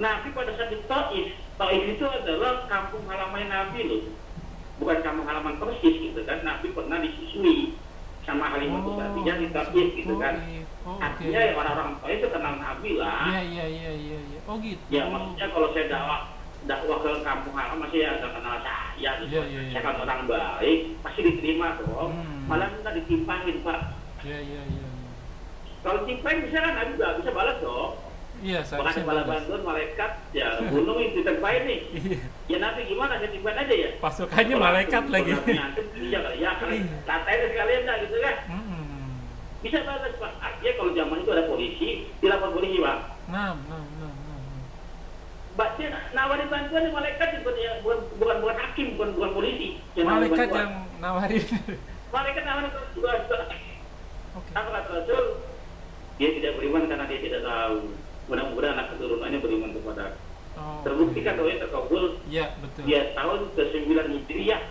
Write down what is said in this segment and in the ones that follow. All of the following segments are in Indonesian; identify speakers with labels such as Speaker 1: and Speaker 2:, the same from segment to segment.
Speaker 1: Nabi pada saat di Taif, Taif itu adalah kampung halaman Nabi loh, bukan kampung halaman persis gitu kan. Nabi pernah disusui sama Halimah Sa'diyah di Taif gitu kan.
Speaker 2: Oh, oke.
Speaker 1: Artinya ya orang-orang Taif itu kenal Nabi
Speaker 2: Iya,
Speaker 1: lah.
Speaker 2: iya, iya, iya, iya. Oh gitu.
Speaker 1: Ya maksudnya kalau saya dakwah ke kampung halaman masih ya nggak kenal saya gitu.
Speaker 2: Iya, iya,
Speaker 1: Saya
Speaker 2: iya.
Speaker 1: kan orang baik, pasti diterima dong.
Speaker 2: Hmm.
Speaker 1: Malah minta ditimpahin Pak.
Speaker 2: Iya, iya, iya, iya.
Speaker 1: Kalau timpahin bisa kan Nabi nggak bisa balas dong.
Speaker 2: Iya,
Speaker 1: Bahkan
Speaker 2: seharusnya
Speaker 1: bala
Speaker 2: bagus.
Speaker 1: bantuan malaikat ya gunung itu ditimpahin nih.
Speaker 2: Iya.
Speaker 1: Ya Nabi gimana saya timpahin aja ya.
Speaker 2: Pasukannya
Speaker 1: Kalau
Speaker 2: malaikat
Speaker 1: antum,
Speaker 2: lagi.
Speaker 1: kalau Nabi antum iya kali ya kali
Speaker 2: Iya.
Speaker 1: katanya sekalian dah gitu kan.
Speaker 2: Hmm.
Speaker 1: Bisa balas Pak. Artinya kalau zaman itu ada polisi, dilapor polisi Pak.
Speaker 2: Nah.
Speaker 1: Baca nawarin bantuan di malaikat bukan ya, bukan hakim, bukan polisi. Yang nawarin
Speaker 2: Malaikat
Speaker 1: bantuan.
Speaker 2: yang nawarin.
Speaker 1: Malaikat nawarin bantuan.
Speaker 2: Oke.
Speaker 1: Apa kata Rasul? Dia tidak beriman karena dia tidak tahu. Mudah-mudahan anak keturunannya beriman kepada.
Speaker 2: Oh,
Speaker 1: Terbukti
Speaker 2: oke.
Speaker 1: kan doanya terkabul.
Speaker 2: Iya, betul.
Speaker 1: Dia tahun ke-9 Hijriah.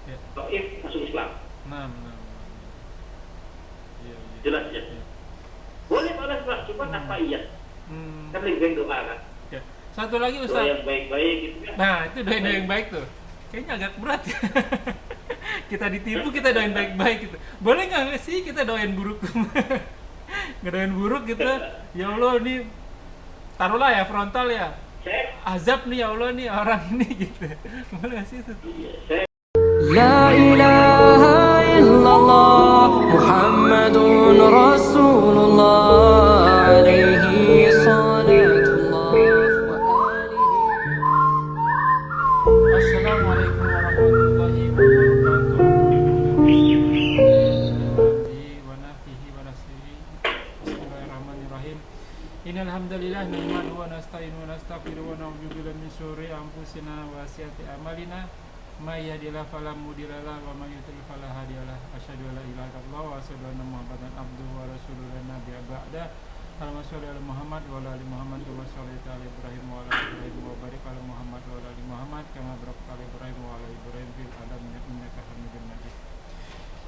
Speaker 2: Ya.
Speaker 1: Taif masuk Islam.
Speaker 2: Nah. Iya, iya.
Speaker 1: Jelas ya.
Speaker 2: Iya.
Speaker 1: Boleh balas Pak, cuma apa iya?
Speaker 2: Hmm.
Speaker 1: Kan lebih baik doa kan.
Speaker 2: Ya. Satu lagi
Speaker 1: Doa
Speaker 2: Ustaz.
Speaker 1: yang baik-baik gitu kan.
Speaker 2: Nah, itu doain yang baik tuh. Kayaknya agak berat ya. Kita ditipu, kita doain baik-baik gitu. Boleh nggak sih kita doain buruk? Ngedoain buruk gitu. Ya Allah nih, taruhlah ya frontal ya.
Speaker 1: Saya,
Speaker 2: Azab nih ya Allah nih orang ini gitu. Boleh nggak sih itu?
Speaker 1: iya, saya
Speaker 3: لا إله إلا الله محمد رسول الله عليه صلاة الله وآله.
Speaker 2: Assalamualaikum warahmatullahi wabarakatuh. Wa nafihi wa nasihi. Bismillahirrahmanirrahim. Innal hamdalillah nahmaduhu wa nasta'inuhu wa nastaghfiruhu wa na'udzu billahi min syururi anfusina wa sayyiati a'malina. May yahdihillahu fala mudilla lahu wa may yudlil fala hadiya lahu. Asyhadu an la ilaha illallah wa asyhadu anna Muhammadan abduhu wa rasuluhu la nabiyya ba'da. Allahumma sholli ala Muhammad wa ala ali Muhammad wa sholli ala Ibrahim wa ala ali Ibrahim wa barik ala Muhammad wa ala ali Muhammad kama barakta ala Ibrahim wa ala Ibrahim fil alamin innaka Hamidum Majid.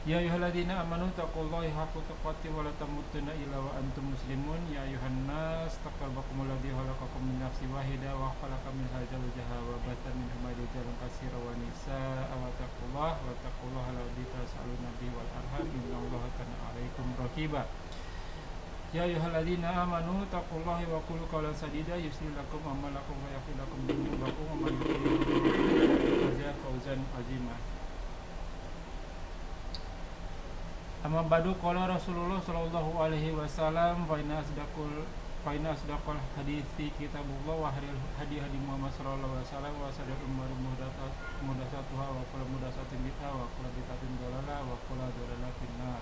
Speaker 2: Ya ayyuhalladzina amanu taqullaha haqqa tuqatih wa la tamutunna illa wa antum muslimun. Ya ayyuhan nas taqabbakumul ladzi khalaqakum min nafsin wahidah wa khalaqa minha zawjaha wa batha minhuma rijalan katsiran wa nisaa'a wa taqullaha alladzi tas'aluna bihi wal arham innallaha kana 'alaikum raqiba. Ya ayyuhalladzina amanu taqullaha wa qulu qawlan sadida yuslih lakum a'malakum wa yaghfir lakum dhunubakum wa may yuti'illah fawzan 'azima. Amma ba'du qala Rasulullah sallallahu alaihi wasallam fa inna asdaqal hadithi kitabullah wa khairul hadi Muhammad sallallahu alaihi wasallam wa sadaqal umuri muhdatsatuha wa kullu muhdatsatin bid'ah wa kullu bid'atin dhalalah wa kullu dhalalatin finnar.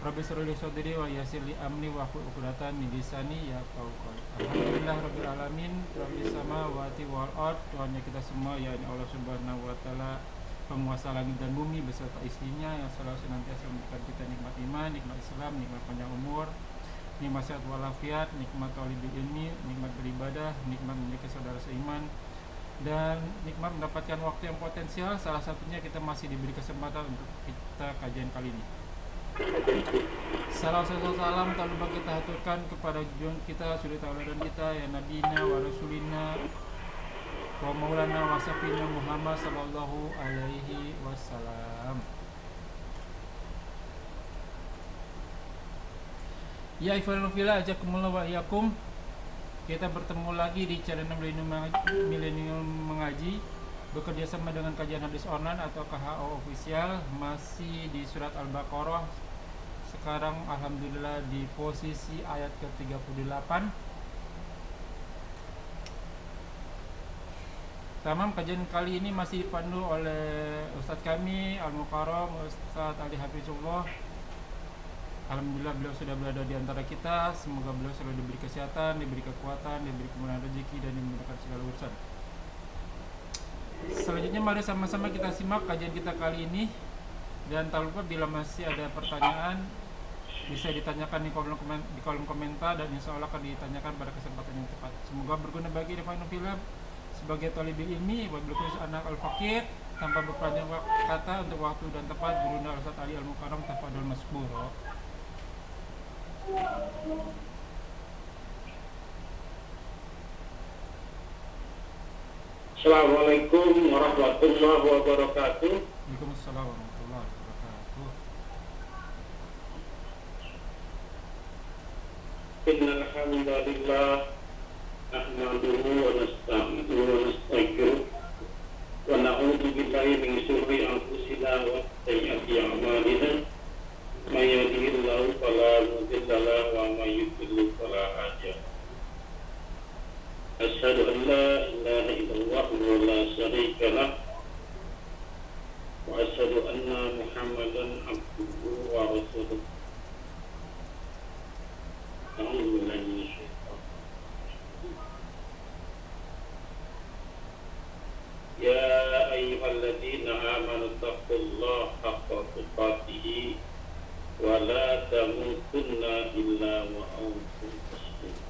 Speaker 2: Rabbi shrah li sadri wa yassir li amri wa hlul 'uqdatam min lisani yafqahu qawli. Alhamdulillah rabbil alamin, rabbis samawati wal ard. Tuhannya kita semua yakni Allah Subhanahu wa taala, penguasa langit dan bumi beserta isinya, yang selalu senantiasa memberikan kita nikmat iman, nikmat Islam, nikmat panjang umur, nikmat sehat walafiat, nikmat talibul ilmi, nikmat beribadah, nikmat memiliki saudara seiman, dan nikmat mendapatkan waktu yang potensial. Salah satunya kita masih diberi kesempatan untuk kita kajian kali ini. Salam tak lupa kita haturkan kepada junjungan kita, suri tauladan kita, ya nabina wa rasulina wa maulana wa safina Muhammad sallallahu alaihi wasallam. Ya ikhwanul fillah, ajakumullah wa iyyakum. Kita bertemu lagi di channel Millennium Mengaji, bekerja sama dengan kajian hadis online atau KHO official, masih di surat Al-Baqarah. Sekarang alhamdulillah di posisi ayat ke-38. Tamam, kajian kali ini masih dipandu oleh Ustadz kami Al-Mukarram, Ustadz Ali Hafizullah. Alhamdulillah beliau sudah berada di antara kita. Semoga beliau selalu diberi kesehatan, diberi kekuatan, diberi kemudahan rezeki, dan dimudahkan segala urusan. Selanjutnya mari sama-sama kita simak kajian kita kali ini. Dan tak lupa bila masih ada pertanyaan bisa ditanyakan di kolom komentar, dan insya Allah akan ditanyakan pada kesempatan yang tepat. Semoga berguna bagi Ikhwanul Fillah sebagai talibul ilmi, wabil khusus anak al-fakir. Tanpa berpanjang kata, untuk waktu dan tempat, Gurunda Ustadz Ali Al-Mukarram, tafadhol masburo.
Speaker 1: Assalamualaikum warahmatullahi wabarakatuh.
Speaker 2: Waalaikumsalam warahmatullahi wabarakatuh.
Speaker 1: Innal hamdalillah nahmaduhu wa nasta'inuhu wa nastaghfiruh wa na'udzu billahi min shururi anfusina wa sayyiati a'malina. May yahdihillahu fala mudilla lahu wa may yudlil fala hadiya lahu. Asyhadu an la ilaha illallah wa la syarika lah wa asyhadu anna Muhammadan abduhu wa rasuluh. A'udzu billahi minasy syaithanir rajim. Ya ayyuhalladzina amanu taqullaha haqqa tuqatih wa la tamutunna illa wa antum muslimun.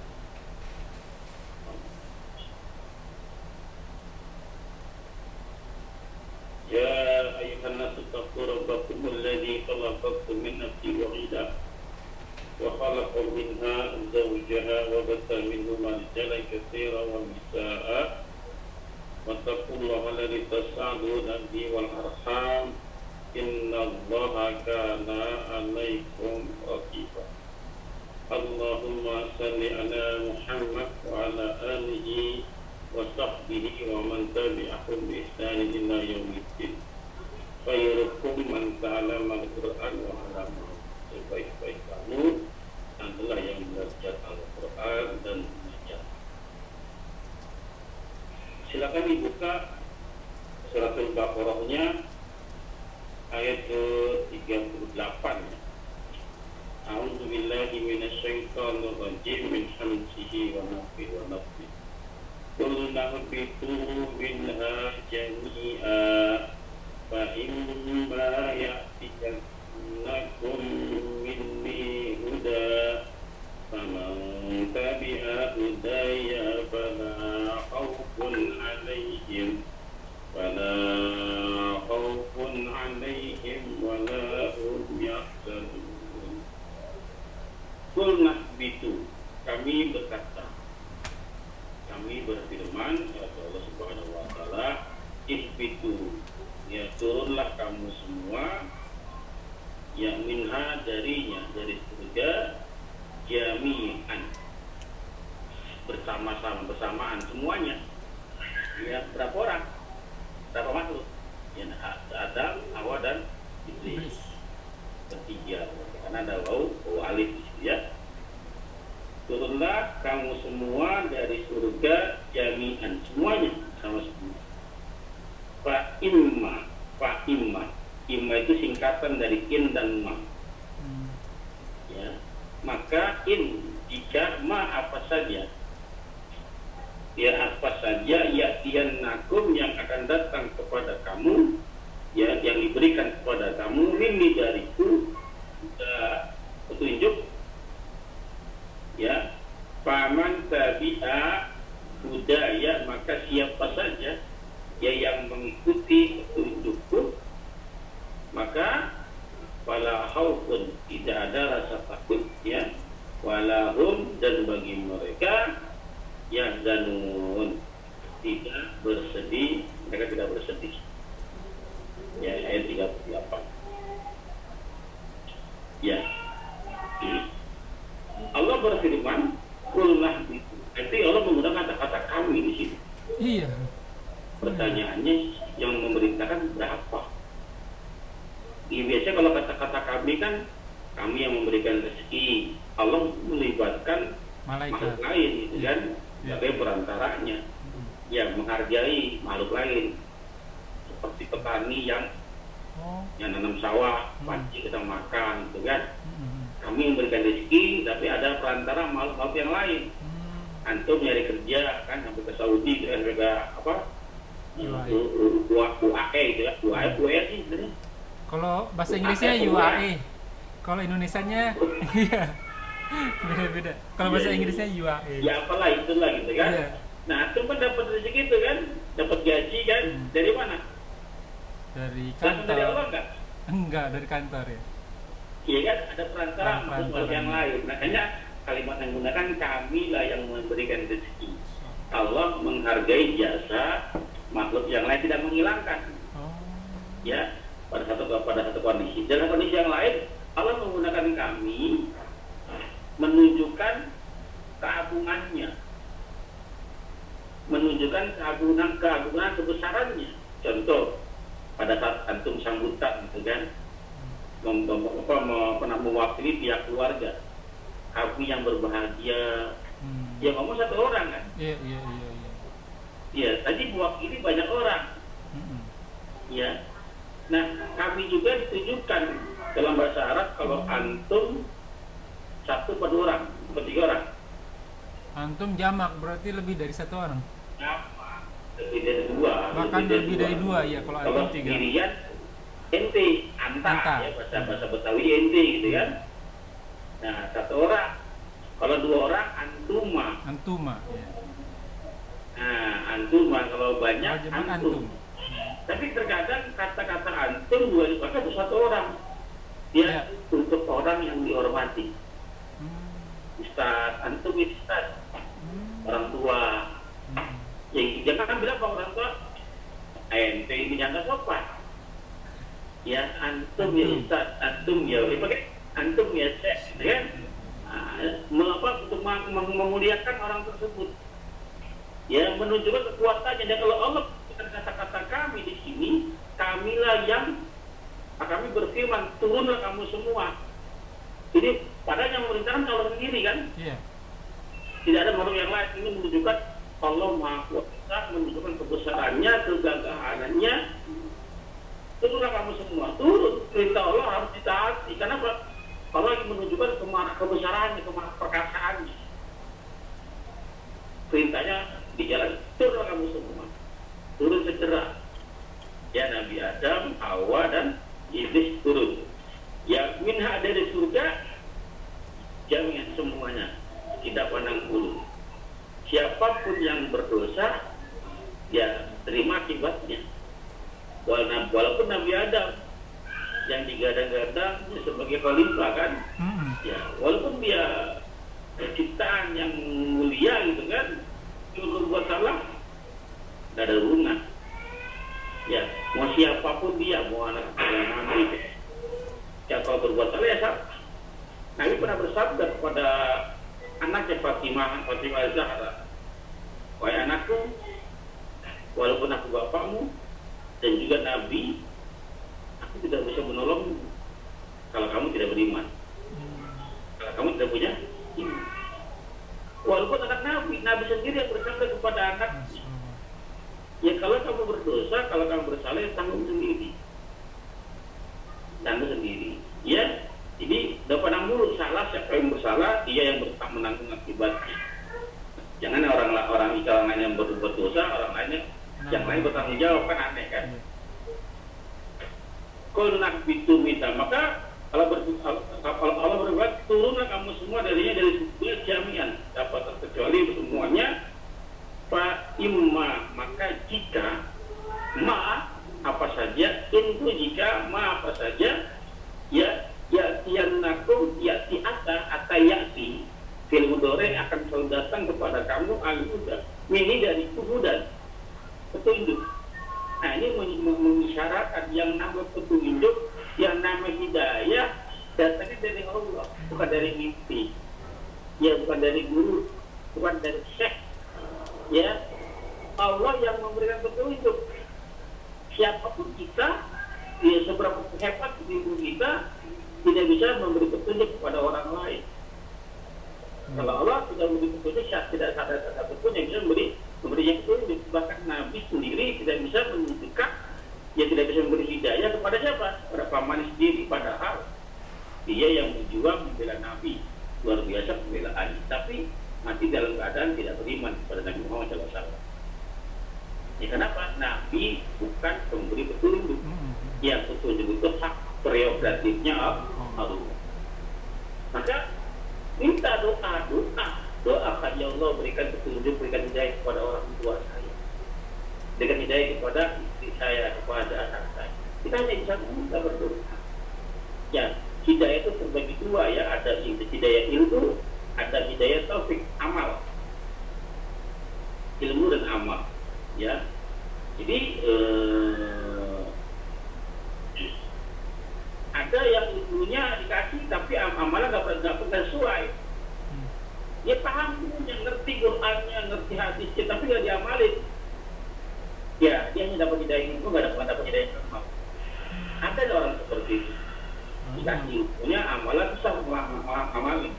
Speaker 1: Ya ayyuhan nasu taqu rabbakum alladzi khalaqakum min nafsin wahidah wa khalaqa minha zawjaha wa batha minhuma rijalan katsiran wa nisaa'a wattaqullaha alladzi tas'aluna bihi wal arham innallaha kana 'alaykum raqiba. Allahumma shalli ala Muhammad wa ala alihi wa sahbihi wa man tabi'ahum bi ihsan ila yaumiddin. Khairukum man ta'allama al-Qur'an wa 'allamahu. Sebaik-baik kamu adalah yang belajar Al-Qur'an dan mengajar. Silakan dibuka surat Al-Baqarah-nya ayat ke-38. A'udzu billahi minasy syaithanir rajim min hamzihi wa nafthihi wa nafthihi. Qul nahbitu minha jami'a fa imma ya'tiyannakum minni huda faman tabi'a hudaya fala khawfun 'alaihim wala hum yahzanun. Qul nahbitu, kami berkata, kami berfirman ya Allah Subhanahu wa taala, ihbitu, ya turunlah kamu semua, ya minha darinya, dari surga, jami'an, bersama-sama, bersamaan semuanya. Ya, berapa orang? Berapa makhluk? Ya, Adam, Hawa dan Iblis. Bertiga, karena ada waw alif di situ ya. Turunlah kamu semua dari surga jami'an, semuanya sama semua. Fa imma itu singkatan dari in dan ma. Ya, maka in jika ma apa saja, ya apa saja ya tiannakum yang akan datang kepada kamu, ya yang diberikan kepada kamu mini dariku petunjuk. Ya, paman tabi'a hudaya, maka siapa saja ya yang mengikuti petunjukku, maka wala khaufun, tidak ada rasa takut, ya, wala hum, dan bagi mereka yahzanun, tidak bersedih, mereka tidak bersedih. Ya, ayat 38. Ya. Allah berfirman, kullah itu. Artinya Allah menggunakan kata-kata kami di sini.
Speaker 2: Iya.
Speaker 1: Pertanyaannya yang memerintahkan berapa? Ya, biasanya kalau kata-kata kami kan kami yang memberikan rezeki. Allah melibatkan makhluk lain, gitu kan? Sebagai perantaranya, yang menghargai makhluk lain, seperti petani yang nanam sawah, pasti kita makan, gitu kan? Kami memberikan rezeki, tapi ada perantara makhluk yang lain. Antum nyari kerja kan sampai ke Saudi, gitu kan, juga apa? UAE, gitu kan? UAE sih sebenarnya.
Speaker 2: Kalau bahasa Inggrisnya UAE, kalau Indonesianya iya beda-beda. Kalau bahasa Inggrisnya UAE.
Speaker 1: Ya apalah itulah gitu kan. Yeah. Nah, antum kan dapat rezeki itu kan, dapat gaji kan, dari mana? Dari kantor. Dari Allah enggak?
Speaker 2: Enggak, dari kantor ya.
Speaker 1: Iya kan, ada perantara makhluk yang lain. Makanya kalimat yang menggunakan kami lah yang memberikan rezeki. Allah menghargai jasa makhluk yang lain, tidak menghilangkan. Ya, pada satu kondisi. Dalam kondisi yang lain, Allah menggunakan kami menunjukkan keagungannya, menunjukkan keagungan kebesarannya. Contoh, pada saat antum sambutan, gitu kan, pernah mewakili pihak keluarga, kami yang berbahagia, ya ngomong satu orang kan? Iya, tadi mewakili banyak orang. Ya, nah kami juga ditunjukkan dalam bahasa Arab kalau antum satu per dua orang, per tiga orang.
Speaker 2: Antum jamak berarti lebih dari satu orang.
Speaker 1: Jamak lebih dari dua.
Speaker 2: Bahkan lebih dari dua ya kalau antum tiga.
Speaker 1: Sendirian ente, anta. Ya bahasa Betawi ente gitu kan. Nah satu orang, kalau dua orang antuma. Ya. Nah antuma, kalau banyak antum. Tapi terkadang kata-kata antum juga dipakai untuk satu orang. Dia untuk orang yang dihormati. Ustaz, antum ustaz, orang tua. Yang jangan bilang bahwa orang tua ente ini jangan sopan. Ya antum ya ustaz, antum ya, pakai antum ya syekh, kan? Untuk memuliakan orang tersebut. Ya menunjukkan kekuatannya. Dan kalau Allah kata-kata kami di sini, kamilah yang kami berfirman, turunlah kamu semua. Jadi padahal yang memerintahkan Allah sendiri kan? Iya. Tidak ada makhluk yang lain. Ini menunjukkan Allah Maha Kuasa, menunjukkan kebesarannya, kegagahannya. Turunlah kamu semua. Turun. Perintah Allah harus ditaati. Kenapa? Allah lagi menunjukkan kebesarannya, perkasaannya. Perintahnya di jalan. Turunlah kamu semua. Turun segera. Ya Nabi Adam, Hawa dan Iblis turun. Ya minha dari surga, jami'an semuanya, tidak pandang bulu. Siapapun yang berdosa, ya terima akibatnya. Walaupun Nabi Adam yang digadang-gadang sebagai khalifah kan, ya walaupun dia ciptaan yang mulia gitu kan, cuma berbuat salah, tidak ada hubungan. Ya, mau siapapun dia, mau anak Nabi, ya kalau berbuat salah ya salah. Nabi pernah bersabda kepada anaknya Fatimah Zahra, wahai anakku, walaupun aku bapakmu dan juga Nabi, aku tidak bisa menolongmu kalau kamu tidak beriman, kalau kamu tidak punya iman. Walaupun anak Nabi sendiri yang bersabda kepada anaknya, ya kalau kamu berdosa, kalau kamu bersalah, ya tanggung sendiri. Ya, jadi udah pandang dulu salah, siapa yang bersalah, dia yang menanggung akibatnya. Jangan orang lain yang berbuat dosa, orang lainnya yang lain bertanggung jawab, kan aneh kan? Kalau nak itu minta, maka kalau Allah berbuat, turunlah kamu semua dari jami'an, dapat terkecuali semuanya. Fa imma, maka jika ma apa saja, itu jika ma apa saja, ya yang nakum yati ata yati fil mudhari akan selalu datang kepada kamu al-huda, ini dari hudan, petunjuk. Nah ini mengisyaratkan yang nama petunjuk, yang nama hidayah datangnya dari Allah, bukan dari mimpi, ya bukan dari guru, bukan dari syekh. Ya, Allah yang memberikan petunjuk. Siapapun kita, ya seberapa hebat ilmu kita, tidak bisa memberi petunjuk kepada orang lain. Kalau Allah tidak memberi petunjuk, tidak ada satupun yang bisa memberi yang petunjuk. Bahkan Nabi sendiri tidak bisa menunjukkan, ya tidak bisa memberi hidayah kepada siapa? Pada pamannya sendiri. Padahal dia yang berjuang membela Nabi, luar biasa pembelaan. Tapi mati dalam keadaan tidak beriman kepada Nabi Muhammad SAW. Ya kenapa? Nabi bukan pemberi petunjuk. Ya petunjuk itu hak prerogatifnya Allah. Maka minta doakan ya Allah, berikan petunjuk, berikan hidayah kepada orang tua saya, berikan hidayah kepada istri saya, kepada anak saya. Kita hanya bisa minta berdoa. Ya hidayah itu terbagi dua ya, ada hidayah ilmu, ada hidayah taufik, amal, ilmu dan amal, ya. Jadi Dia paham punya, ngerti Qur'annya, ngerti hadisnya, tapi nggak diamalin. Ya, dia hanya dapat hidayah itu, nggak dapat hidayah amal. Ada orang seperti itu. Dikasih punya amalan susah amalin.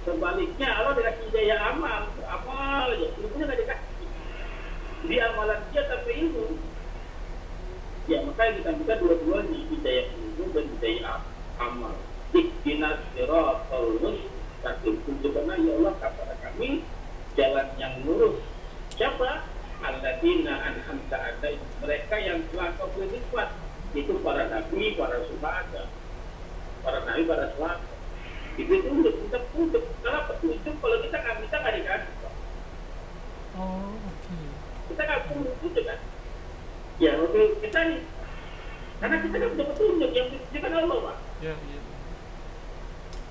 Speaker 1: Sebaliknya Allah dikasih hidayah amal aja, ilmunya nggak dikasih. Dia amalan dia tapi ilmu. Ya makanya kita minta dua-duanya, hidayah ilmu dan hidayah amal. Ihdinas siratal mustaqim. Tunjukkanlah ya Allah kepada kami jalan yang lurus. Siapa? Alladzina an'amta alaihim, mereka yang telah kau beri nikmat, itu para nabi, para syuhada, para nabi, para sahabat. Itu tunjuk, kita tunjuk. Kalau petunjuk, kalau kita nggak dikasih.
Speaker 2: Oh, oke.
Speaker 1: Kita nggak perlu tunjuk kan? Ya, waktu kita nih, karena kita nggak punya petunjuk, yang ditunjukkan Allah, Pak.
Speaker 2: Ya, iya.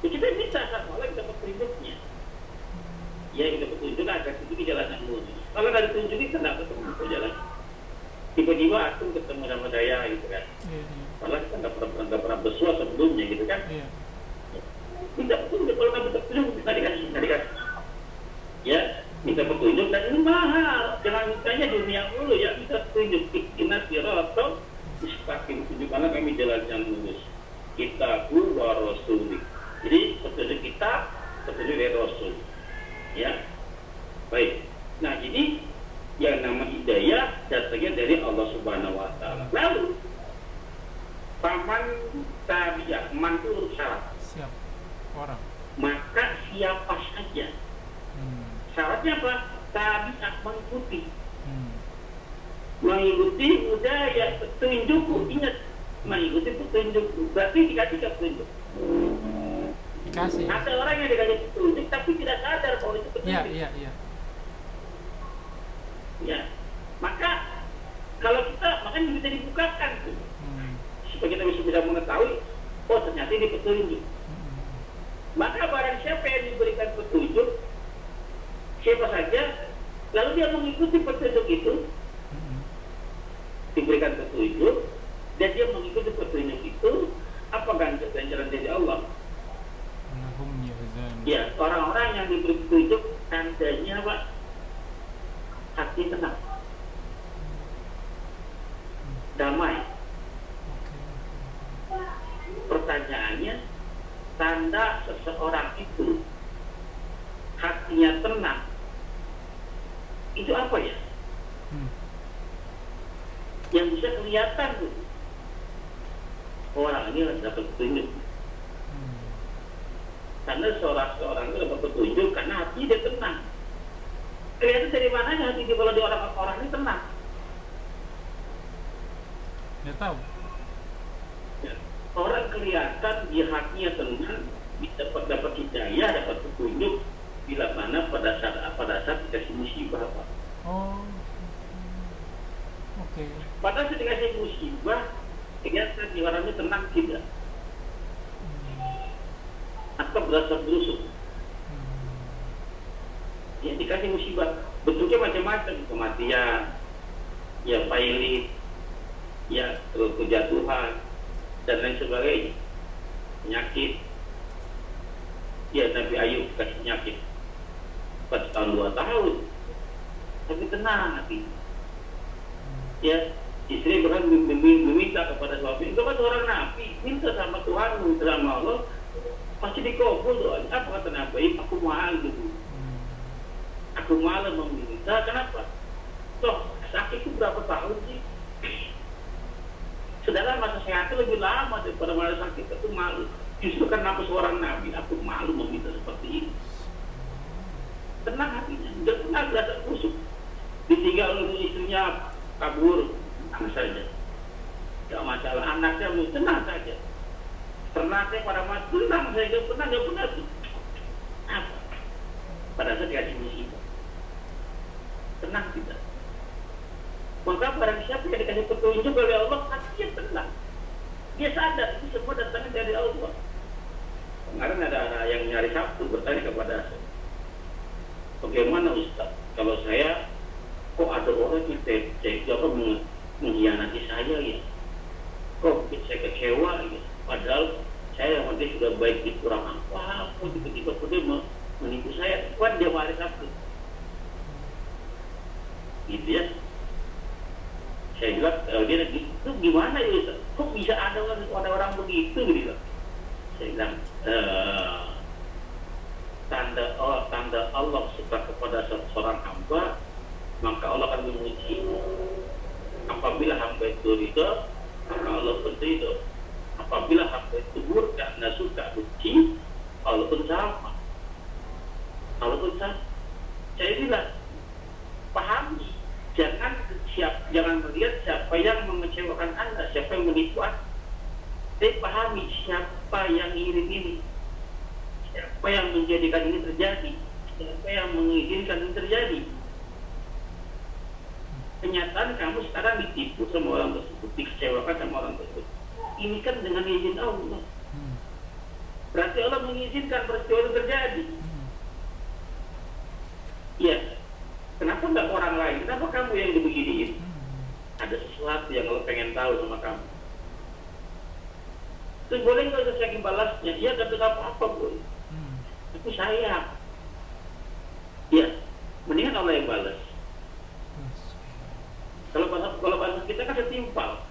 Speaker 1: Ya, kita bisa sama Allah kita petunjuknya. Ya, kita petunjuk akan tunjuki jalan yang lurus. Kalau nggak ditunjuki, kita nggak ketemu jalan. Tiba-tiba aku ketemu sama saya gitu kan.
Speaker 2: Iya, iya.
Speaker 1: Padahal kita nggak pernah bersuara sebelumnya gitu kan.
Speaker 2: Iya.
Speaker 1: Minta petunjuk, kalau nggak minta petunjuk kita dikasih. Ya, minta petunjuk dan ini mahal. Jangan mintanya dunia dulu ya, minta petunjuk. Ihdinas siratal mustaqim, tunjukkanlah kami jalan yang lurus. Kitabul wa rasulik. Jadi petunjuk kita, petunjuk dari Rasul. Ya, baik. Nah, jadi yang nama hidayah datangnya dari Allah Subhanahu Wa Taala. Lalu, paman tabi'ah, man itu huruf syarat.
Speaker 2: Siap. Orang.
Speaker 1: Maka siapa saja. Syaratnya apa? Tabi'ah, mengikuti. Mengikuti budaya petunjukku. Ingat, mengikuti petunjukku. Berarti dikasih petunjuk.
Speaker 2: Dikasih.
Speaker 1: Ada orang yang dikasih petunjuk tapi tidak sadar kalau itu petunjuk.
Speaker 2: Iya.
Speaker 1: Ya, maka kalau kita makanya bisa dibukakan tuh, supaya kita bisa mengetahui, oh ternyata ini petunjuk. Maka barang siapa yang diberikan petunjuk, siapa saja, lalu dia mengikuti petunjuk itu, diberikan petunjuk, dan dia mengikuti petunjuk itu, apa ganjaran dari Allah? Ya, orang-orang yang diberi petunjuk tandanya apa? Hati tenang, damai. Pertanyaannya, tanda seseorang itu hatinya tenang, itu apa ya? Yang bisa kelihatan tuh, orang ini harus dapat petunjuk. Karena seorang itu dapat petunjuk karena hati dia tenang. Kelihatan dari mananya hati dia kalau di orang ini tenang?
Speaker 2: Dia tahu.
Speaker 1: Ya. Orang kelihatan dia hatinya tenang, bisa dapat hidayah, dapat petunjuk bila mana pada saat dikasih musibah, Pak.
Speaker 2: Oh. Oke.
Speaker 1: Padahal saat dikasih musibah, kelihatan di orangnya tenang tidak? Atau berasa busuk? Ya dikasih musibah, bentuknya macam-macam, kematian, ya pailit, ya kejatuhan dan lain sebagainya, penyakit. Ya Nabi Ayub kasih penyakit 4 tahun 2 tahun, tapi tenang hati. Ya istri bahkan meminta kepada suami, itu kan seorang Nabi, minta sama Tuhan, minta sama Allah, pasti dikabul doanya. Apa kata Nabi? Aku malu. Aku malah meminta, kenapa? Toh, sakit itu berapa tahun sih? Sedangkan masa sehatnya lebih lama daripada masa sakit, aku malu. Justru karena aku seorang Nabi, aku malu meminta seperti ini. Tenang hatinya, jangan pernah berasa busuk. Ditinggal oleh istrinya kabur, tenang saja. Gak masalah, anaknya tenang saja. Ternaknya pada mati, tenang saja, gak pernah tuh. Apa? Pada saat dikasih musibah. Tenang tidak. Maka barang siapa yang dikasih petunjuk oleh Allah, hatinya tenang. Dia sadar itu semua datangnya dari Allah. Kemarin ada yang nyari Sabtu bertanya kepada saya, bagaimana Ustaz kalau saya kok ada orang yang mengkhianati saya ya, kok saya kecewa ya, padahal saya yang sudah baik di kurang apa, tiba-tiba dia menipu saya, kuat dia hari Sabtu. Gitu ya. Saya bilang, dia itu gimana ya? Kok bisa ada orang begitu gitu? Saya bilang, tanda Allah suka kepada seorang hamba, maka Allah akan memuji. Apabila hamba itu ridho, maka Allah pun ridho. Apabila hamba itu murka, nggak suka, benci, Allah pun sama. Allah pun sama. Saya bilang, pahami, jangan melihat siapa yang mengecewakan Anda, siapa yang menipu Anda. Tapi pahami siapa yang ngirim ini, siapa yang menjadikan ini terjadi, siapa yang mengizinkan ini terjadi. Kenyataan kamu sekarang ditipu sama orang tersebut, dikecewakan sama orang tersebut. Ini kan dengan izin Allah. Berarti Allah mengizinkan peristiwa itu terjadi. Ya, kenapa nggak orang lain? Kenapa kamu yang dibeginiin? Ada sesuatu yang Allah pengen tahu sama kamu. Terus boleh nggak saya balasnya? Iya, nggak apa-apa boleh. Aku sayang. Ya, mendingan Allah yang balas. Kalau bahasa kita kan setimpal,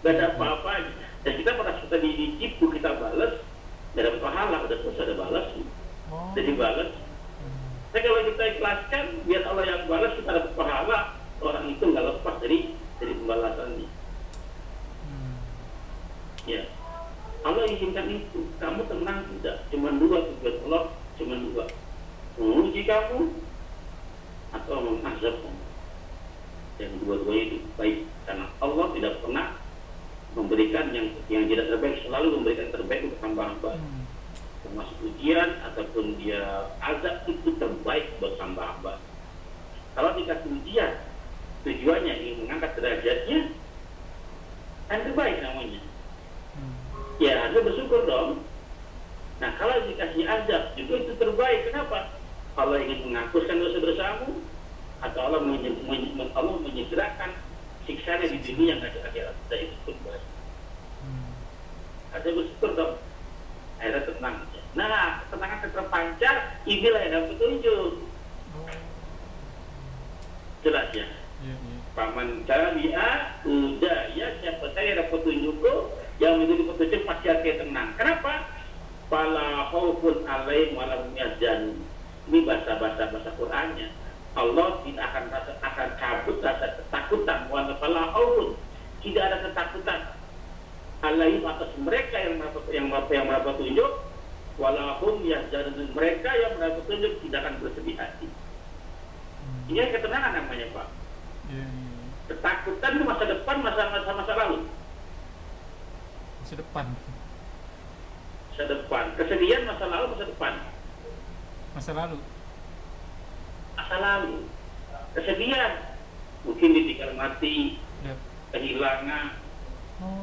Speaker 1: nggak ada apa-apanya. Dan kita pada kita ditipu, kita balas, nggak dapat pahala, udah selesai ada balas, jadi balas. Tapi kalau kita ikhlaskan, biar Allah yang balas, kita dapat pahala, orang itu nggak lepas dari pembalasannya. Ya, Allah izinkan itu, kamu tenang tidak? Cuma dua tugas Allah, cuma dua, menguji kamu atau mengazab kamu. Yang dua-duanya itu baik, karena Allah tidak pernah memberikan yang tidak terbaik, selalu memberikan terbaik untuk hamba-hamba. Termasuk ujian ataupun dia azab itu terbaik buat hamba-hamba. Kalau dikasih ujian, tujuannya ingin mengangkat derajatnya, kan terbaik namanya. Ya, Anda bersyukur dong. Nah, kalau dikasih azab juga itu terbaik. Kenapa? Allah ingin menghapuskan dosa dosamu, atau Allah menyegerakan siksanya di dunia yang ada akhirat. Dan itu pun baik. Ada bersyukur dong. Akhirnya tenang. Nah, ketenangan terpancar, inilah yang dapat petunjuk. Jelas ya? Paman tabi'a udah ya, siapa saya dapat petunjukku, yang mengikuti petunjuk pasti akan tenang. Kenapa? Fala khaufun 'alaihim wa lahum yahzanun. Ini bahasa Qur'annya. Allah tidak akan cabut rasa ketakutan, wa fala khaufun, tidak ada ketakutan 'alaihim atas mereka yang mendapat petunjuk, wa lahum yahzanun, mereka yang mendapat petunjuk tidak akan bersedih hati. Ini ketenangan namanya, Pak. Ketakutan itu masa depan, masa lalu. Masa depan. Kesedihan masa lalu, masa depan.
Speaker 2: Masa lalu. Kesedihan mungkin ditinggal mati, kehilangan.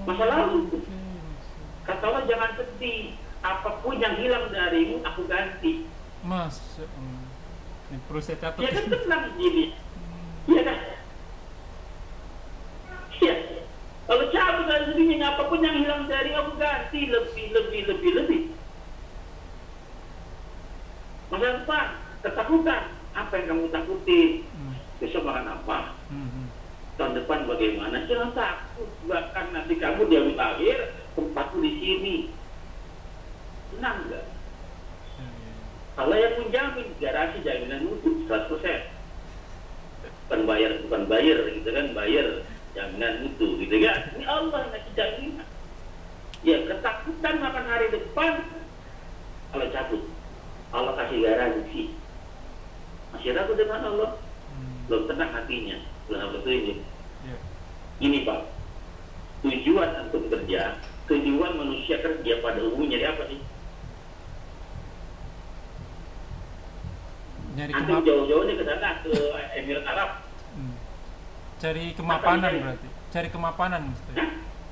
Speaker 2: Masa lalu. Kata Allah, jangan sedih. Apapun yang hilang darimu, aku ganti. Ini perlu saya catat.
Speaker 1: Ya kan tenang gini. Iya kan? Iya. Kalau cabut dari sedihnya, apapun yang hilang dari aku ganti lebih. Masa depan, ketakutan. Apa yang kamu takuti? Besok makan apa? Tahun depan bagaimana? Jangan takut. Bahkan nanti kamu diambil lahir, tempatku di sini. Tenang enggak? Allah yang menjamin, garansi jaminan mutu 100%. Bukan bayar gitu kan, bayar jaminan mutu gitu kan. Ini Allah yang kasih jaminan. Ya, ketakutan makan hari depan, Allah cabut. Allah kasih garansi. Masih ragu dengan Allah, belum tenang hatinya, belum betul. Ini Pak, tujuan untuk kerja, tujuan manusia kerja pada umumnya apa sih? Antum jauh-jauh nih ke sana, ke Emirat Arab.
Speaker 2: Cari kemapanan berarti. Cari kemapanan mesti.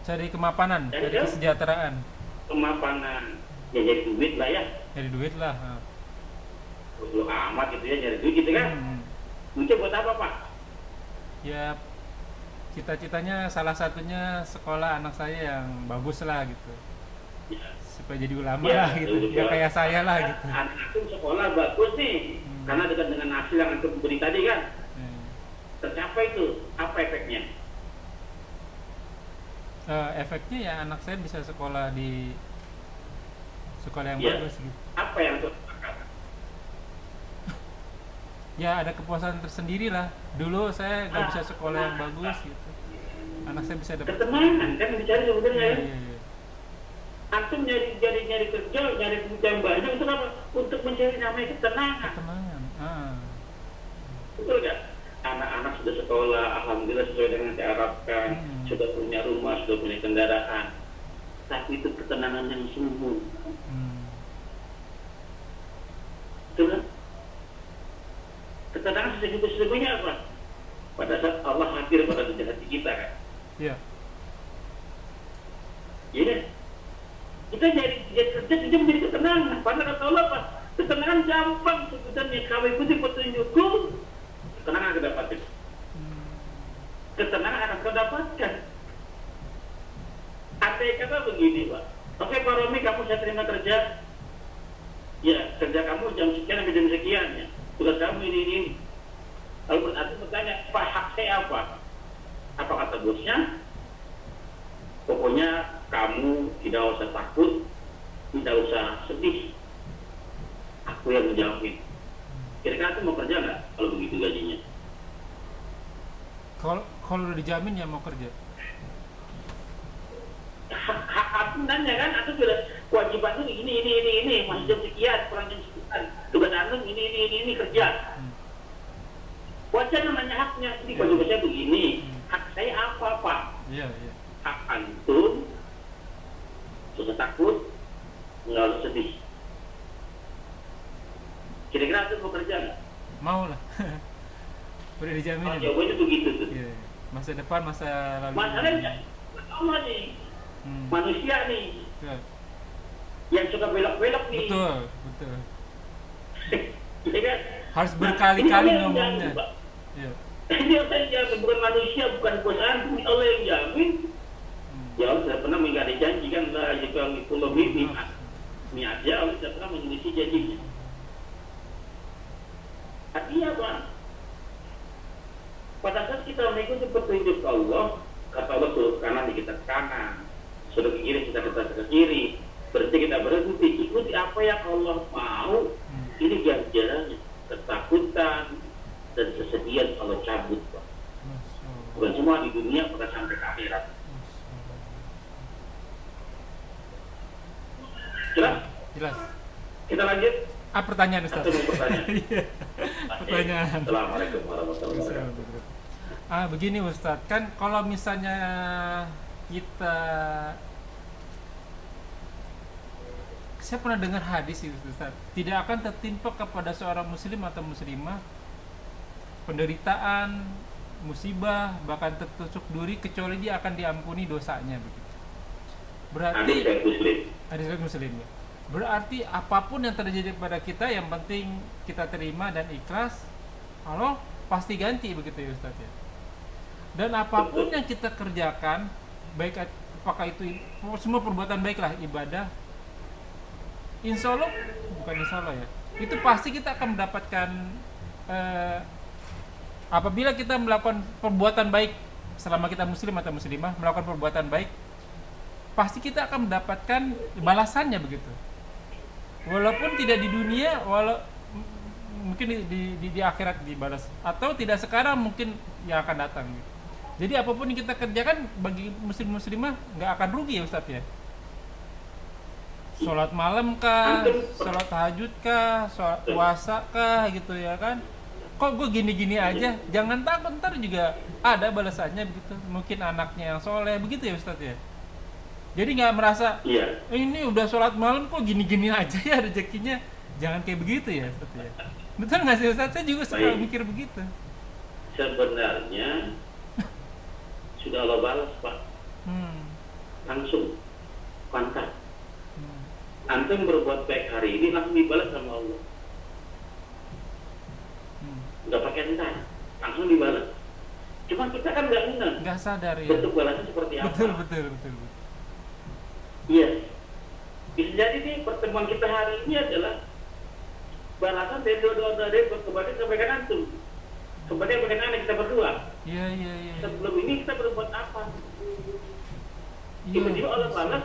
Speaker 2: Cari kemapanan, cari kesejahteraan.
Speaker 1: Kemapanan, ya jadi duit lah ya.
Speaker 2: Cari duit lah.
Speaker 1: Belum amat gitu ya, nyari duit gitu kan. Duitnya buat apa Pak?
Speaker 2: Ya, cita-citanya salah satunya sekolah anak saya yang bagus lah gitu.
Speaker 1: Ya.
Speaker 2: supaya jadi ulama
Speaker 1: Ya,
Speaker 2: lah gitu, nggak kayak saya lah gitu.
Speaker 1: Anak antum sekolah bagus nih, karena dengan hasil yang antum beri tadi kan, tercapai itu, apa efeknya?
Speaker 2: Efeknya ya anak saya bisa sekolah di sekolah yang
Speaker 1: Ya.
Speaker 2: bagus gitu.
Speaker 1: Apa yang antum rasakan?
Speaker 2: Ya ada kepuasan tersendiri lah. Dulu saya nggak bisa sekolah yang bagus gitu. Anak saya bisa dapat
Speaker 1: Ketenangan kan yang dicari sebenarnya.
Speaker 2: Iya,
Speaker 1: Ya.
Speaker 2: iya, iya.
Speaker 1: Antum nyari kerja, nyari duit yang banyak itu apa? Untuk mencari namanya ketenangan.
Speaker 2: Ketenangan.
Speaker 1: Betul nggak? Anak-anak sudah sekolah, alhamdulillah sesuai dengan yang diharapkan, sudah punya rumah, sudah punya kendaraan. Tapi itu ketenangan yang sungguh. Betul kan? Ketenangan sesungguhnya apa? Pada saat Allah hadir pada hati kita kan?
Speaker 2: Iya.
Speaker 1: Iya. Kita jadi kerja itu menjadi ketenangan. Padahal kata Allah apa? Ketenangan gampang sebenarnya. Kalau ikuti petunjukku, ketenangan akan dapatkan. Ketenangan akan kau dapatkan. Artinya kata begini, Pak. Oke, Pak Romi, kamu saya terima kerja. Ya, kerja kamu jam sekian sampai jam sekian ya. Tugas kamu ini. Lalu berarti bertanya, Pak, hak saya apa? Apa kata bosnya? Pokoknya kamu tidak usah takut, tidak usah sedih. Aku yang menjawabin. Kira-kira aku mau kerja nggak kalau begitu gajinya?
Speaker 2: Kalau udah dijamin ya mau kerja.
Speaker 1: Hak aku nanya kan, aku sudah kewajiban tuh ini, masih jam sekian, kurang jam sekian. Tugas anu ini kerja. Wajar namanya haknya. Jadi kewajiban saya begini, hak saya apa Pak?
Speaker 2: Iya, iya.
Speaker 1: Hak antum, susah takut, nggak usah sedih. Kira-kira antum mau kerja nggak?
Speaker 2: Mau lah. Udah dijamin.
Speaker 1: Jawabannya begitu tuh.
Speaker 2: Iya. Masa depan, masa lalu.
Speaker 1: Masalahnya, Allah nih, manusia nih,
Speaker 2: Betul.
Speaker 1: yang suka belok-belok nih.
Speaker 2: Betul.
Speaker 1: Ya kan?
Speaker 2: Harus berkali-kali
Speaker 1: Ini Allah yang
Speaker 2: ngomongnya.
Speaker 1: jamin, Pak.
Speaker 2: Iya.
Speaker 1: Ini Allah yang jamin, bukan manusia, bukan bos antum, ini Allah yang jamin. Ya Allah tidak pernah mengingkari janji kan, lah itu yang itu lebih aja Allah tidak pernah menyelisih janjinya. Artinya apa? Pada saat kita mengikuti petunjuk Allah, kata Allah suruh kanan kita ke kanan, suruh ke kiri kita ke kiri, berarti kita berhenti ikuti apa yang Allah mau. Ini ganjarannya, ketakutan dan kesedihan Allah cabut, Pak. Bukan semua di dunia, pada sampai ke akhirat.
Speaker 2: Jelas.
Speaker 1: Kita lanjut.
Speaker 2: Pertanyaan Ustaz.
Speaker 1: Atau mau bertanya?
Speaker 2: Iya. Pertanyaan.
Speaker 1: Assalamualaikum warahmatullahi wabarakatuh.
Speaker 2: Begini Ustaz, kan kalau misalnya kita, saya pernah dengar hadis itu Ustaz, tidak akan tertimpa kepada seorang muslim atau muslimah penderitaan, musibah, bahkan tertusuk duri kecuali dia akan diampuni dosanya begitu. Berarti hadis muslim ya. Berarti apapun yang terjadi pada kita, yang penting kita terima dan ikhlas, Allah pasti ganti begitu ya Ustaz ya. Dan apapun yang kita kerjakan, baik apakah itu semua perbuatan baiklah, ibadah, insya Allah, bukan insya Allah ya, itu pasti kita akan mendapatkan apabila kita melakukan perbuatan baik, selama kita muslim atau muslimah melakukan perbuatan baik, pasti kita akan mendapatkan balasannya begitu. Walaupun tidak di dunia, mungkin di akhirat dibalas, atau tidak sekarang, mungkin yang akan datang. Jadi apapun yang kita kerjakan bagi muslim-muslimah nggak akan rugi ya Ustadz ya. Sholat malam kah, sholat tahajud kah, sholat puasa kah gitu ya kan. Kok gue gini-gini aja, jangan takut, ntar juga ada balasannya begitu. Mungkin anaknya yang soleh, begitu ya Ustadz ya. Jadi nggak merasa, ini udah sholat malam kok gini-gini aja ya rezekinya. Jangan kayak begitu ya Ustadz ya. Betul nggak sih Ustadz? Saya juga suka mikir begitu.
Speaker 1: Sebenarnya sudah Allah balas Pak. Langsung kontak. Antum berbuat baik hari ini langsung dibalas sama Allah. Nggak pakai entar, langsung dibalas. Cuma kita kan nggak
Speaker 2: sadar ya.
Speaker 1: Bentuk balasnya seperti apa?
Speaker 2: Betul.
Speaker 1: Iya. Bisa jadi nih pertemuan kita hari ini adalah balasan dari doa-doa dari kebaikan antum, kebaikan anak kita berdua.
Speaker 2: Iya.
Speaker 1: Sebelum ini kita berbuat apa?
Speaker 2: Iya.
Speaker 1: Tiba-tiba Allah balas,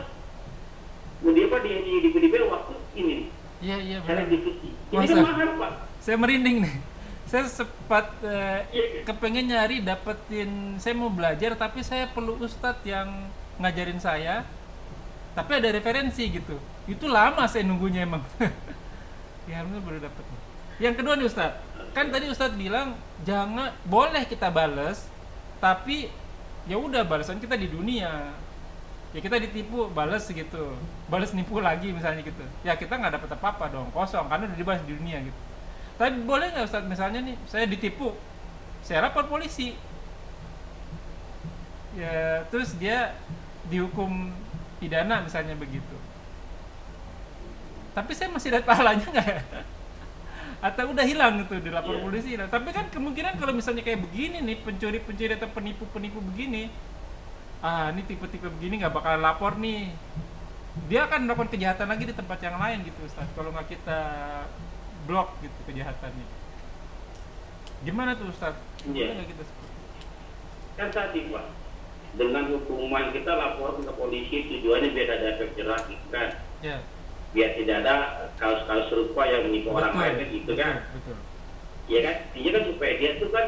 Speaker 1: kemudian di waktu ini.
Speaker 2: Iya
Speaker 1: Cara
Speaker 2: benar.
Speaker 1: diskusi. Ini
Speaker 2: Masa?
Speaker 1: kan mahal Pak.
Speaker 2: Saya merinding nih. Saya sempat kepengen nyari dapetin, saya mau belajar tapi saya perlu ustadz yang ngajarin saya. Tapi ada referensi gitu. Itu lama saya nunggunya emang. Ya alhamdulillah baru dapet. Yang kedua nih Ustadz, kan tadi Ustadz bilang jangan, boleh kita bales, tapi ya udah balasan kita di dunia. Ya kita ditipu, bales gitu, bales nipu lagi misalnya gitu. Ya kita nggak dapat apa-apa dong, kosong karena udah dibalas di dunia gitu. Tapi boleh nggak Ustadz misalnya nih saya ditipu, saya lapor polisi, ya terus dia dihukum pidana misalnya begitu. Tapi saya masih dapat pahalanya nggak ya? Atau udah hilang gitu di lapor polisi. Nah, tapi kan kemungkinan kalau misalnya kayak begini nih, pencuri-pencuri atau penipu-penipu begini, ini tipe-tipe begini nggak bakal lapor nih. Dia akan melakukan kejahatan lagi di tempat yang lain gitu Ustaz. Kalau nggak kita blok gitu kejahatannya. Gimana tuh Ustaz? Boleh nggak kita seperti itu?
Speaker 1: Kan tadi Pak, dengan hukuman kita lapor ke polisi tujuannya biar ada efek jerah gitu kan.
Speaker 2: Ya.
Speaker 1: Biar tidak ada kasus-kasus serupa yang menipu orang lain kan gitu kan.
Speaker 2: Betul.
Speaker 1: Iya kan? Dia kan supaya dia tuh kan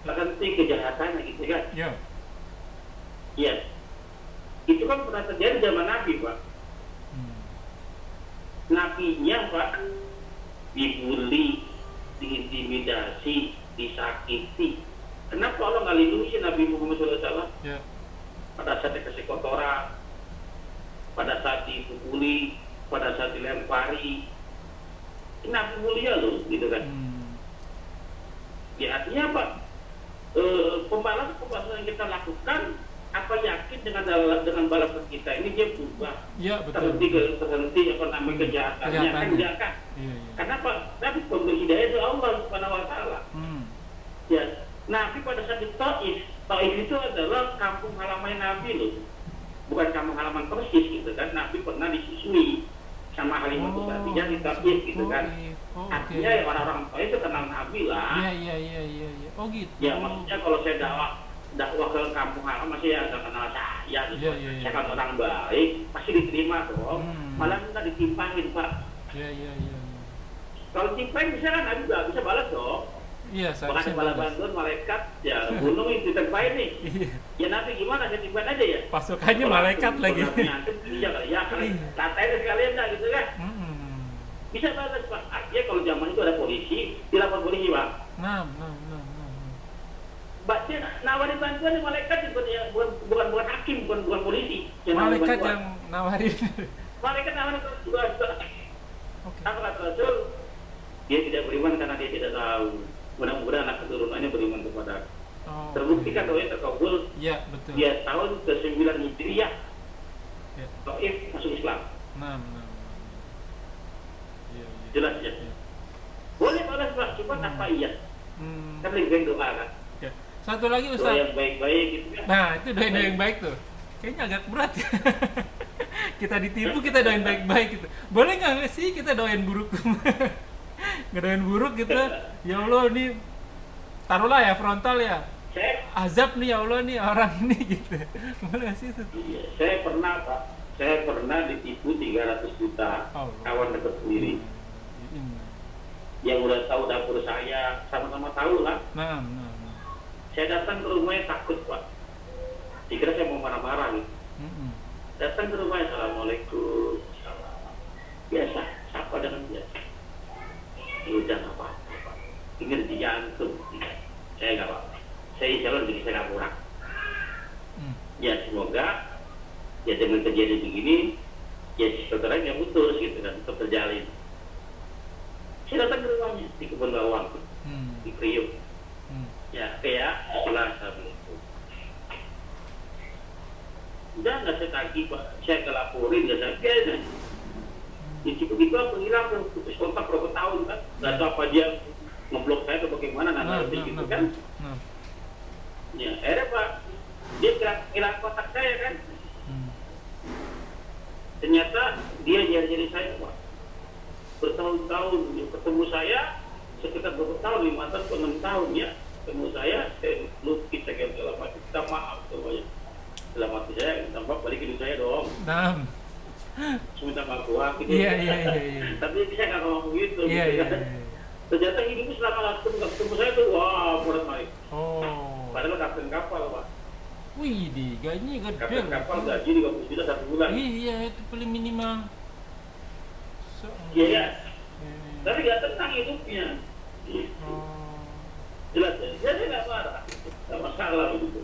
Speaker 1: berhenti kejahatannya gitu kan.
Speaker 2: Ya.
Speaker 1: Iya. Itu kan pernah terjadi zaman Nabi Pak. Nabinya Pak dibully, diintimidasi, disakiti. Kenapa Allah nggak lindungi Nabi Muhammad SAW?
Speaker 2: Ya.
Speaker 1: Pada saat dikasih kotoran, pada saat dipukuli, pada saat dilempari, Nabi mulia loh, gitu kan? Ya artinya apa? Pembalasan yang kita lakukan, apa yakin dengan balasan kita ini dia berubah?
Speaker 2: Ya betul.
Speaker 1: Terhenti apa namanya kejahatannya kan enggak kan?
Speaker 2: Iya.
Speaker 1: Karena apa? Nabi pemberi hidayah itu Allah Subhanahu Wa Taala. Ya, Nabi pada saat di Taif itu adalah kampung halaman Nabi loh, bukan kampung halaman persis gitu kan. Nabi pernah disusui sama Halimatu Sa'diyah di Taif gitu kan. Artinya ya orang-orang Taif itu kenal Nabi lah.
Speaker 2: Iya. Oh gitu.
Speaker 1: Ya maksudnya kalau saya dakwah ke kampung halaman masih ada kenal saya gitu. Saya kan orang baik, pasti diterima dong. Malah minta ditimpahin Pak.
Speaker 2: Iya.
Speaker 1: Kalau timpahin bisa kan Nabi nggak bisa balas dong.
Speaker 2: Iya,
Speaker 1: bahkan bala bantuan malaikat ya gunung itu ditempahin nih. Ya Nabi gimana, saya timpahin aja ya.
Speaker 2: Pasukannya malaikat lagi.
Speaker 1: Ya katanya sekalian dah gitu kan. Bisa balas Pak. Artinya kalau zaman itu ada polisi, dilapor polisi Pak.
Speaker 2: Nah.
Speaker 1: Baca nawarin bantuan malaikat bukan hakim, bukan polisi.
Speaker 2: Malaikat yang nawarin.
Speaker 1: Malaikat nawarin juga. Apa kata Rasul? Dia tidak beriman karena dia tidak tahu. Mudah-mudahan anak keturunannya beriman kepada. Terbukti kan doanya terkabul.
Speaker 2: Iya, betul.
Speaker 1: Dia tahun ke-9 Hijriah. Taif masuk Islam.
Speaker 2: Nah. Iya.
Speaker 1: Jelas ya. Boleh balas Pak, cuma apa iya? Kan lebih baik doa kan.
Speaker 2: Ya. Satu lagi Ustaz.
Speaker 1: Doa yang baik-baik gitu kan.
Speaker 2: Nah, itu doa yang baik tuh. Kayaknya agak berat ya. Kita ditipu, kita doain baik-baik gitu. Boleh nggak sih kita doain buruk? Ngedoain buruk gitu. Ya Allah nih, taruhlah ya frontal ya. Azab nih ya Allah nih orang ini gitu. Boleh nggak sih itu?
Speaker 1: Iya, saya pernah Pak. Saya pernah ditipu 300 juta. Kawan dekat sendiri. Yang udah tahu dapur saya, sama-sama tahu lah.
Speaker 2: Nah.
Speaker 1: Saya datang ke rumahnya takut Pak. Dikira saya mau marah-marah gitu. Datang ke rumahnya, Assalamualaikum. Biasa, sapa dengan biasa. Ya udah nggak apa-apa Pak. Ini rezeki jantung. Saya nggak apa-apa. Saya insya Allah rezeki saya nggak kurang. Ya semoga ya dengan kejadian begini ya saudaranya putus gitu kan, tetap terjalin. Saya datang ke rumahnya di Kebun Bawang, di Priuk. Ya kayak Assalamualaikum. Udah nggak saya tagih Pak, saya kelaporin nggak saya biasa. Ya begitu aku hilang, putus kontak berapa tahun kan, nggak tahu apa dia ngeblok saya atau bagaimana, gitu kan. Ya akhirnya Pak, dia hilang kontak saya kan. Ternyata dia jadi saya Pak. Bertahun-tahun dia ketemu saya sekitar berapa tahun, 5 tahun atau 6 tahun ya. Ketemu saya lukis saya dalam hati, minta maaf semuanya. Dalam hati saya, minta maaf balikin saya dong.
Speaker 2: Nah.
Speaker 1: Minta maaf gua gitu.
Speaker 2: Iya.
Speaker 1: Tapi bisa nggak ngomong gitu.
Speaker 2: Iya.
Speaker 1: Ternyata hidupku selama ketemu saya tuh wah berat banget.
Speaker 2: Oh.
Speaker 1: Padahal kapten kapal Pak.
Speaker 2: Wih, gajinya gede.
Speaker 1: Kapten kapal gaji 30 juta 1 bulan.
Speaker 2: Iya, itu paling minimal.
Speaker 1: Iya. Tapi nggak tenang hidupnya.
Speaker 2: Oh.
Speaker 1: Jelas ya. Jadi nggak marah. Nggak masalah gitu.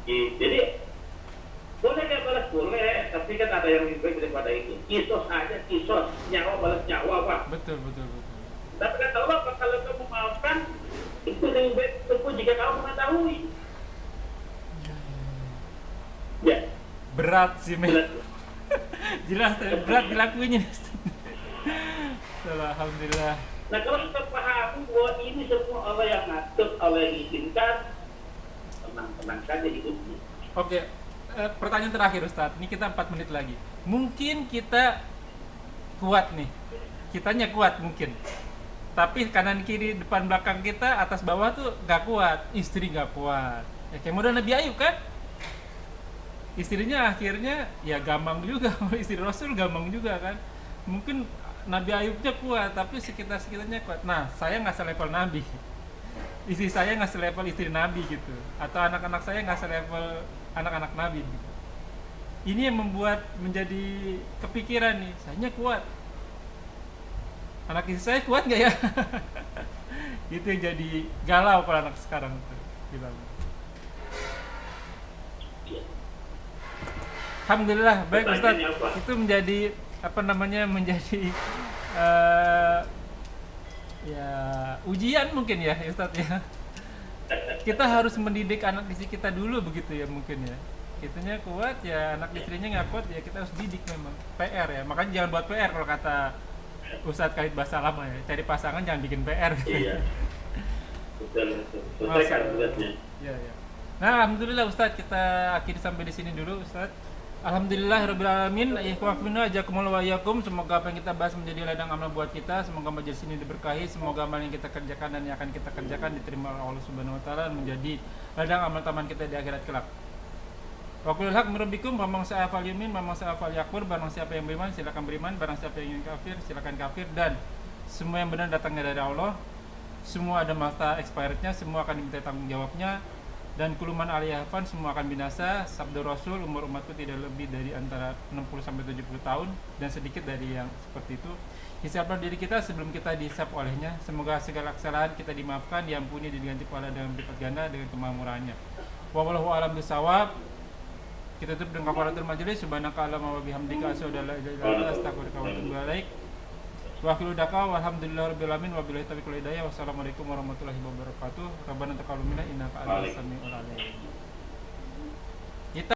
Speaker 1: Jadi boleh nggak balas boleh, tapi kan ada yang lebih baik daripada itu. Kisos aja kisos, nyawa balas nyawa Pak.
Speaker 2: Betul.
Speaker 1: Tapi kata Allah kalau kamu memaafkan itu lebih baik tentu jika kamu mengetahui. Ya.
Speaker 2: Berat sih men.
Speaker 1: Jelas.
Speaker 2: Jelas berat dilakuinnya. Alhamdulillah.
Speaker 1: Nah kalau kita pahami bahwa ini semua Allah yang ngatur, Allah yang izinkan, tenang saja hidupnya.
Speaker 2: Oke, pertanyaan terakhir Ustadz. Ini kita 4 menit lagi. Mungkin kita kuat nih. Kitanya kuat mungkin. Tapi kanan kiri depan belakang kita atas bawah tuh gak kuat. Istri gak kuat. Ya, kayak model Nabi Ayub kan. Istrinya akhirnya ya gampang juga. Istri Rasul gampang juga kan. Mungkin Nabi Ayubnya kuat, tapi sekitarnya kuat. Nah, saya nggak selevel Nabi. Istri saya nggak selevel istri Nabi gitu. Atau anak-anak saya nggak selevel anak-anak Nabi gitu. Ini yang membuat menjadi kepikiran nih, sayanya kuat. Anak istri saya kuat nggak ya? Itu yang jadi galau kalau anak sekarang tuh bilang. Alhamdulillah, baik Ustaz. Itu menjadi menjadi ya ujian mungkin ya Ustaz ya. Kita harus mendidik anak istri kita dulu begitu ya mungkin ya. Kitanya kuat ya, anak istrinya nggak kuat ya kita harus didik memang. PR ya, makanya jangan buat PR kalau kata Ustadz Khalid Basalamah ya. Cari pasangan jangan bikin PR.
Speaker 1: Iya. Betul. Selesaikan tugasnya.
Speaker 2: Iya. Nah, alhamdulillah Ustadz, kita akhiri sampai di sini dulu Ustadz. Alhamdulillahirabbil alamin. Ikhwafina ajakumullah wa iyyakum. Semoga apa yang kita bahas menjadi ladang amal buat kita. Semoga majelis ini diberkahi. Semoga amal yang kita kerjakan dan yang akan kita kerjakan diterima oleh Allah Subhanahu wa taala, menjadi ladang amal taman kita di akhirat kelak. Wa qulil haq min rabbikum faman sha'a falyu'min wa man sha'a falyakfur. Barang siapa yang beriman silakan beriman, barang siapa yang ingin kafir silakan kafir, dan semua yang benar datangnya dari Allah. Semua ada masa expirednya, semua akan diminta tanggung jawabnya. Dan kuluman aliyahfan, semua akan binasa. Sabda Rasul, umur umatku tidak lebih dari antara 60-70 tahun, dan sedikit dari yang seperti itu. Hisablah diri kita sebelum kita dihisab olehnya. Semoga segala kesalahan kita dimaafkan, diampuni, diganti pahala dengan berlipat ganda dengan kemamuraannya. Wallahu a'lam bishawab. Kita tutup dengan kafaratul majelis. Subhanaka Allahumma wa bihamdika asyhadu an la ilaha illa anta astaghfiruka wa atubu ilaik. Wa akhiru da'wana alhamdulillahirabbil alamin wa billahi taufiq wal hidayah. Wassalamualaikum warahmatullahi wabarakatuh. Rabbana taqabbal minna innaka antas samiul alim. Kita